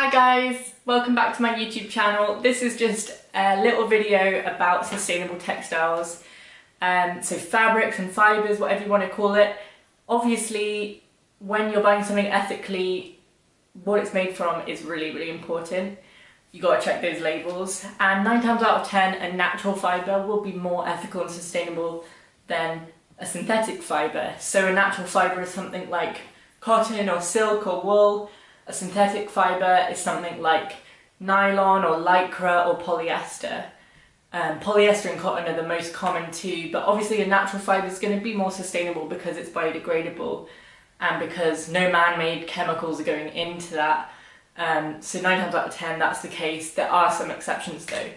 Hi guys, welcome back to my YouTube channel. This is just a little video about sustainable textiles, so fabrics and fibres, whatever you want to call it. Obviously, when you're buying something ethically, what it's made from is really important. You got to check those labels, and 9 times out of 10 a natural fibre will be more ethical and sustainable than a synthetic fibre. So a natural fibre is something like cotton or silk or wool. A synthetic fibre is something like nylon or lycra or polyester. Polyester and cotton are the most common too, but obviously a natural fibre is going to be more sustainable because it's biodegradable and because no man-made chemicals are going into that. So 9 times out of 10 that's the case. There are some exceptions though.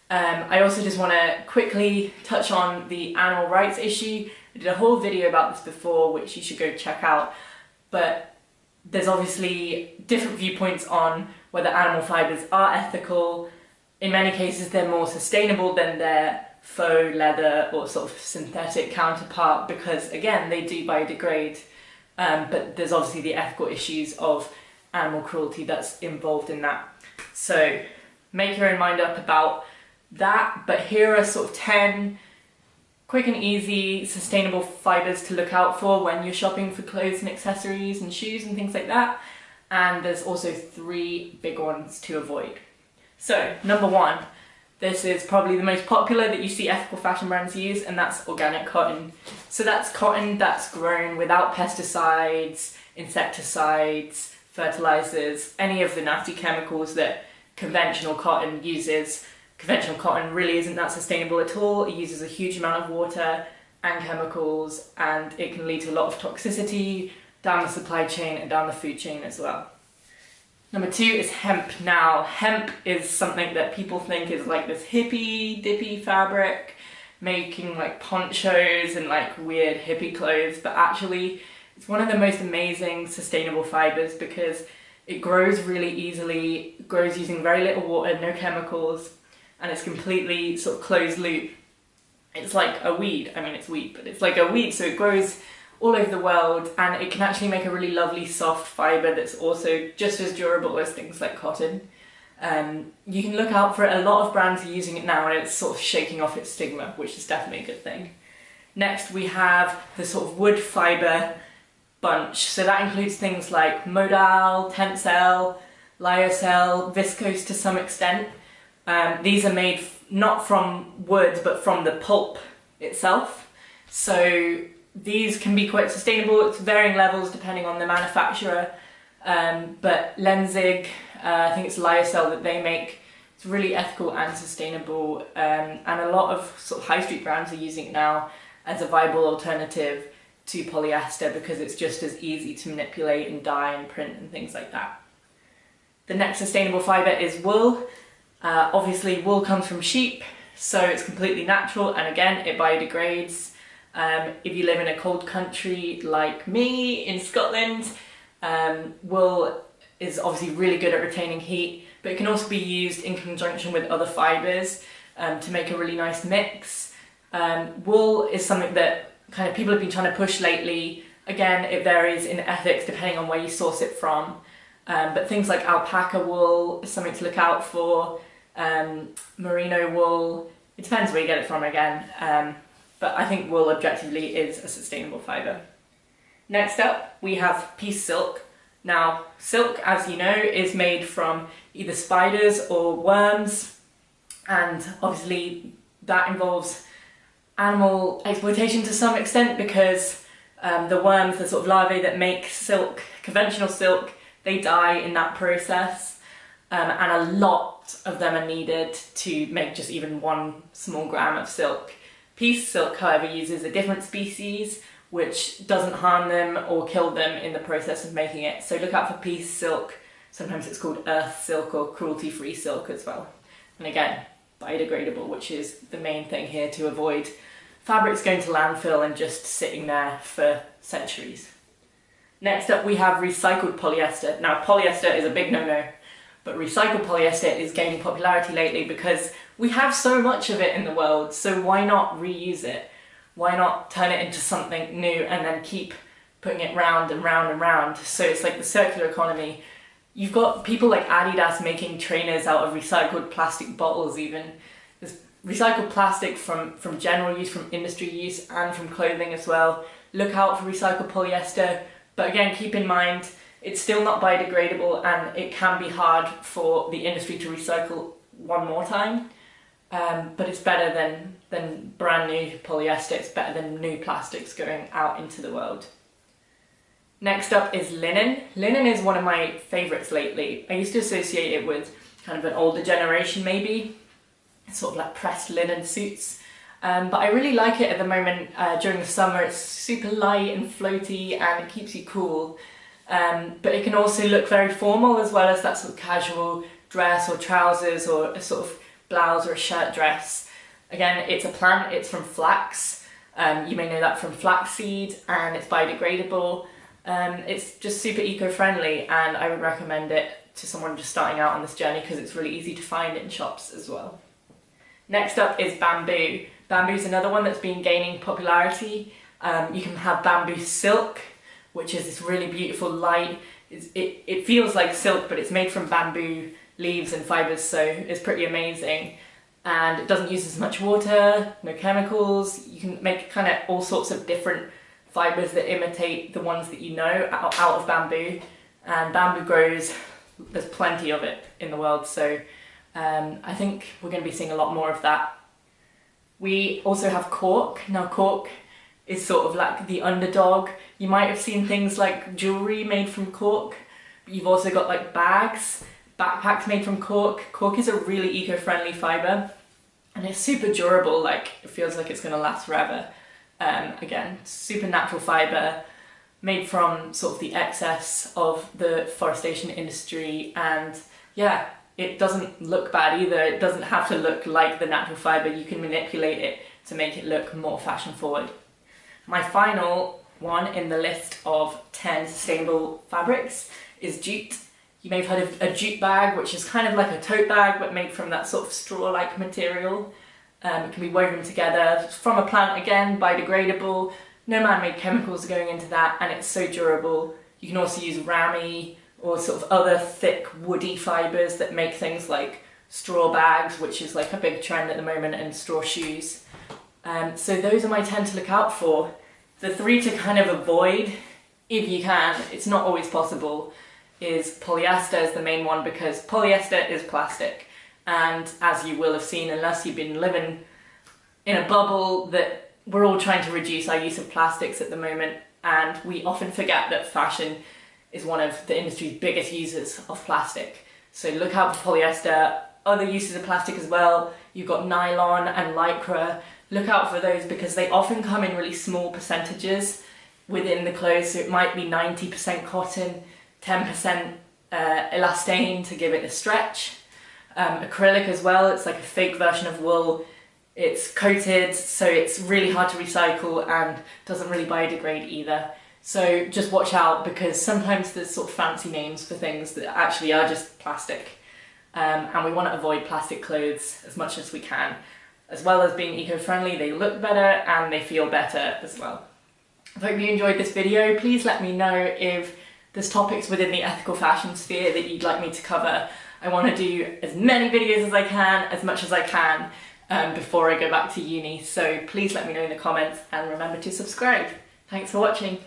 I also just want to quickly touch on the animal rights issue. I did a whole video about this before, which you should go check out, but there's obviously different viewpoints on whether animal fibres are ethical. In many cases they're more sustainable than their faux leather or sort of synthetic counterpart because again they do biodegrade, but there's obviously the ethical issues of animal cruelty that's involved in that. So make your own mind up about that, but here are sort of 10 quick and easy sustainable fibres to look out for when you're shopping for clothes and accessories and shoes and things like that. And there's also 3 big ones to avoid. So number 1, this is probably the most popular that you see ethical fashion brands use, and that's organic cotton. So that's cotton that's grown without pesticides, insecticides, fertilizers, any of the nasty chemicals that conventional cotton uses. Conventional cotton really isn't that sustainable at all. It uses a huge amount of water and chemicals, and it can lead to a lot of toxicity down the supply chain and down the food chain as well. Number 2 is hemp. Now, hemp is something that people think is like this hippie, dippy fabric, making like ponchos and like weird hippie clothes, but actually it's one of the most amazing sustainable fibres because it grows really easily, grows using very little water, no chemicals, and it's completely sort of closed loop. It's like a weed. I mean, it's wheat, but it's like a weed, so it grows all over the world, and it can actually make a really lovely soft fibre that's also just as durable as things like cotton. You can look out for it. A lot of brands are using it now, and it's sort of shaking off its stigma, which is definitely a good thing. Next, we have the sort of wood fibre bunch. So that includes things like modal, tencel, lyocell, viscose to some extent. These are made not from wood, but from the pulp itself. So these can be quite sustainable. It's varying levels depending on the manufacturer. But Lenzig, I think it's lyocell that they make, it's really ethical and sustainable. And a lot of sort of high street brands are using it now as a viable alternative to polyester because it's just as easy to manipulate and dye and print and things like that. The next sustainable fibre is wool. Obviously wool comes from sheep, so it's completely natural, and again it biodegrades. If you live in a cold country like me in Scotland, wool is obviously really good at retaining heat, but it can also be used in conjunction with other fibres to make a really nice mix. Wool is something that kind of people have been trying to push lately. Again, it varies in ethics depending on where you source it from, but things like alpaca wool is something to look out for. Merino wool, it depends where you get it from again, but I think wool objectively is a sustainable fibre. Next up we have piece silk. Now silk, as you know, is made from either spiders or worms, and obviously that involves animal exploitation to some extent because the worms, the sort of larvae that make silk, conventional silk, they die in that process, and a lot of them are needed to make just even 1 small gram of silk. Piece silk, however, uses a different species which doesn't harm them or kill them in the process of making it. So look out for piece silk. Sometimes it's called earth silk or cruelty-free silk as well. And again, biodegradable, which is the main thing here to avoid fabrics going to landfill and just sitting there for centuries. Next up we have recycled polyester. Now polyester is a big no-no, but recycled polyester is gaining popularity lately because we have so much of it in the world, so why not reuse it? Why not turn it into something new and then keep putting it round and round and round? So it's like the circular economy. You've got people like Adidas making trainers out of recycled plastic bottles even. There's recycled plastic from general use, from industry use, and from clothing as well. Look out for recycled polyester, but again, keep in mind, it's still not biodegradable and it can be hard for the industry to recycle one more time. But it's better than brand new polyester, it's better than new plastics going out into the world. Next up is linen. Linen is one of my favourites lately. I used to associate it with kind of an older generation maybe, sort of like pressed linen suits. But I really like it at the moment during the summer. It's super light and floaty and it keeps you cool. But it can also look very formal as well as that sort of casual dress or trousers or a sort of blouse or a shirt dress. Again, it's a plant, it's from flax. You may know that from flaxseed, and it's biodegradable. It's just super eco-friendly, and I would recommend it to someone just starting out on this journey because it's really easy to find in shops as well. Next up is bamboo. Bamboo is another one that's been gaining popularity. You can have bamboo silk, which is this really beautiful light. It feels like silk, but it's made from bamboo leaves and fibres, so it's pretty amazing. And it doesn't use as much water, no chemicals. You can make kind of all sorts of different fibres that imitate the ones that you know out of bamboo. And bamboo grows, there's plenty of it in the world, so I think we're going to be seeing a lot more of that. We also have cork. Now cork is sort of like the underdog. You might have seen things like jewellery made from cork, but you've also got like bags, backpacks made from cork. Cork is a really eco-friendly fibre and it's super durable, like it feels like it's going to last forever. Again, super natural fibre made from sort of the excess of the forestation industry, and yeah, it doesn't look bad either. It doesn't have to look like the natural fibre. You can manipulate it to make it look more fashion forward. My final one in the list of 10 sustainable fabrics is jute. You may have heard of a jute bag, which is kind of like a tote bag but made from that sort of straw-like material. It can be woven together from a plant, again, biodegradable, no man-made chemicals are going into that, and it's so durable. You can also use RAMIE or sort of other thick woody fibres that make things like straw bags, which is like a big trend at the moment, and straw shoes. So those are my 10 to look out for. The 3 to kind of avoid, if you can, it's not always possible, is polyester is the main one, because polyester is plastic. And as you will have seen, unless you've been living in a bubble, that we're all trying to reduce our use of plastics at the moment, and we often forget that fashion is one of the industry's biggest users of plastic. So look out for polyester, other uses of plastic as well. You've got nylon and lycra. Look out for those because they often come in really small percentages within the clothes. So it might be 90% cotton, 10% elastane to give it a stretch. Acrylic as well, it's like a fake version of wool. It's coated, so it's really hard to recycle and doesn't really biodegrade either. So just watch out, because sometimes there's sort of fancy names for things that actually are just plastic. And we want to avoid plastic clothes as much as we can. As well as being eco-friendly, they look better and they feel better as well. I hope you enjoyed this video. Please let me know if there's topics within the ethical fashion sphere that you'd like me to cover. I want to do as many videos as I can, as much as I can, before I go back to uni. So please let me know in the comments and remember to subscribe. Thanks for watching.